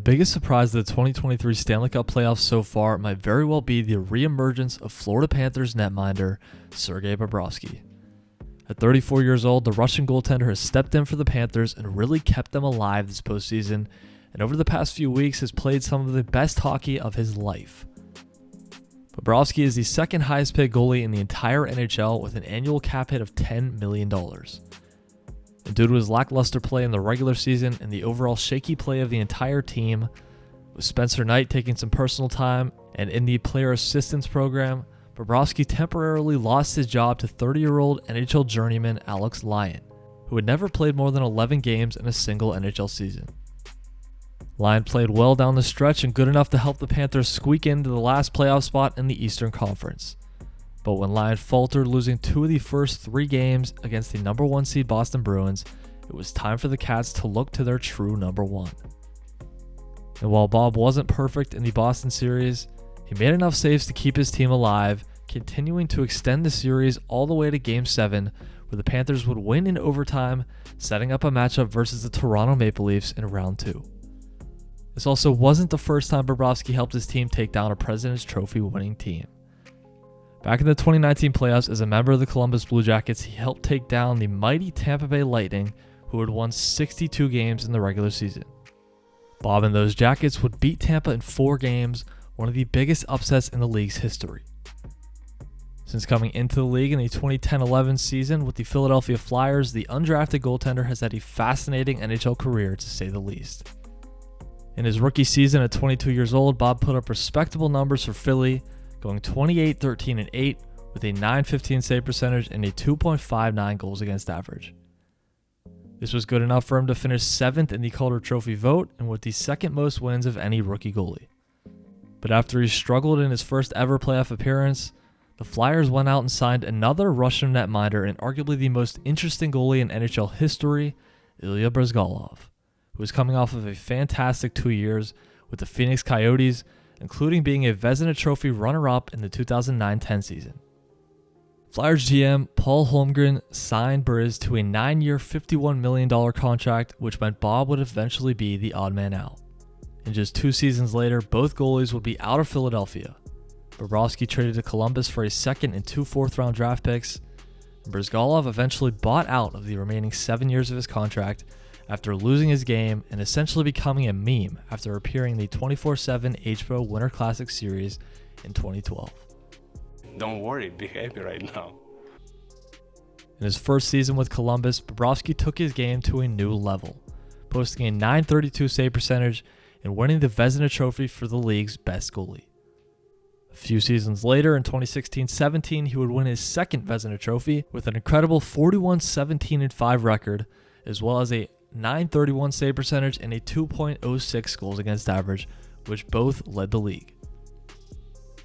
The biggest surprise of the 2023 Stanley Cup playoffs so far might very well be the re-emergence of Florida Panthers netminder Sergei Bobrovsky. At 34 years old, the Russian goaltender has stepped in for the Panthers and really kept them alive this postseason, and over the past few weeks has played some of the best hockey of his life. Bobrovsky is the second highest paid goalie in the entire NHL with an annual cap hit of $10 million. And due to his lackluster play in the regular season and the overall shaky play of the entire team, with Spencer Knight taking some personal time and in the player assistance program, Bobrovsky temporarily lost his job to 30-year-old NHL journeyman Alex Lyon, who had never played more than 11 games in a single NHL season. Lyon played well down the stretch and good enough to help the Panthers squeak into the last playoff spot in the Eastern Conference. But when Lyon faltered, losing 2 of the first 3 games against the number 1 seed Boston Bruins, it was time for the Cats to look to their true number 1. And while Bob wasn't perfect in the Boston series, he made enough saves to keep his team alive, continuing to extend the series all the way to Game 7, where the Panthers would win in overtime, setting up a matchup versus the Toronto Maple Leafs in Round 2. This also wasn't the first time Bobrovsky helped his team take down a President's Trophy winning team. Back in the 2019 playoffs, as a member of the Columbus Blue Jackets, he helped take down the mighty Tampa Bay Lightning, who had won 62 games in the regular season. Bob and those Jackets would beat Tampa in 4 games, one of the biggest upsets in the league's history. Since coming into the league in the 2010-11 season with the Philadelphia Flyers, the undrafted goaltender has had a fascinating NHL career, to say the least. In his rookie season at 22 years old, Bob put up respectable numbers for Philly, going 28, 13, and 8 with a .915 save percentage and a 2.59 goals against average. This was good enough for him to finish 7th in the Calder Trophy vote and with the second most wins of any rookie goalie. But after he struggled in his first ever playoff appearance, the Flyers went out and signed another Russian netminder and arguably the most interesting goalie in NHL history, Ilya Bryzgalov, who was coming off of a fantastic 2 years with the Phoenix Coyotes, including being a Vezina Trophy runner-up in the 2009-10 season. Flyers GM Paul Holmgren signed Bryz to a 9-year, $51 million contract, which meant Bob would eventually be the odd man out. And just 2 seasons later, both goalies would be out of Philadelphia. Bobrovsky traded to Columbus for a second and 2 fourth-round draft picks, and Bryzgalov eventually bought out of the remaining 7 years of his contract after losing his game and essentially becoming a meme after appearing in the 24/7 HBO Winter Classic series in 2012. Don't worry, be happy right now. In his first season with Columbus, Bobrovsky took his game to a new level, posting a .932 save percentage and winning the Vezina Trophy for the league's best goalie. A few seasons later, in 2016-17, he would win his second Vezina Trophy with an incredible 41-17-5 record, as well as a .931 save percentage and a 2.06 goals against average, which both led the league.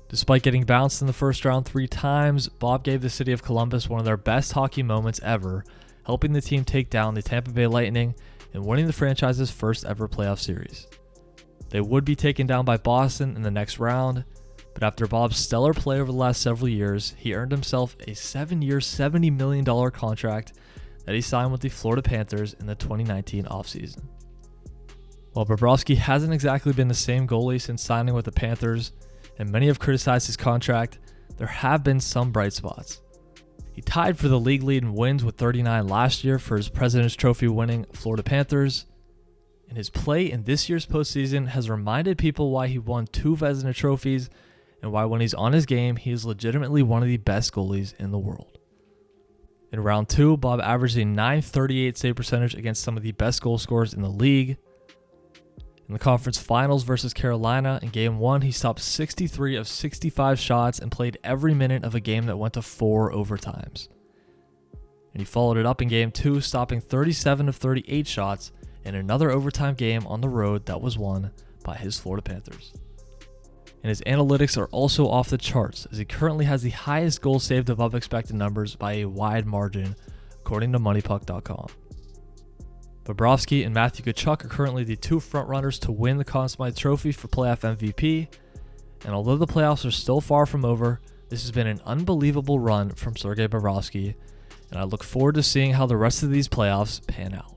Despite getting bounced in the first round 3 times, Bob gave the city of Columbus one of their best hockey moments ever, helping the team take down the Tampa Bay Lightning and winning the franchise's first ever playoff series. They would be taken down by Boston in the next round, but after Bob's stellar play over the last several years, he earned himself a 7-year, $70 million contract that he signed with the Florida Panthers in the 2019 offseason. While Bobrovsky hasn't exactly been the same goalie since signing with the Panthers, and many have criticized his contract, there have been some bright spots. He tied for the league lead in wins with 39 last year for his President's Trophy winning Florida Panthers, and his play in this year's postseason has reminded people why he won 2 Vezina trophies and why when he's on his game, he is legitimately one of the best goalies in the world. In round 2, Bob averaged a .938 save percentage against some of the best goal scorers in the league. In the conference finals versus Carolina, in Game 1, he stopped 63 of 65 shots and played every minute of a game that went to 4 overtimes. And he followed it up in Game 2, stopping 37 of 38 shots in another overtime game on the road that was won by his Florida Panthers. And his analytics are also off the charts, as he currently has the highest goals saved above expected numbers by a wide margin, according to MoneyPuck.com. Bobrovsky and Matthew Tkachuk are currently the 2 frontrunners to win the Conn Smythe Trophy for playoff MVP, and although the playoffs are still far from over, this has been an unbelievable run from Sergei Bobrovsky, and I look forward to seeing how the rest of these playoffs pan out.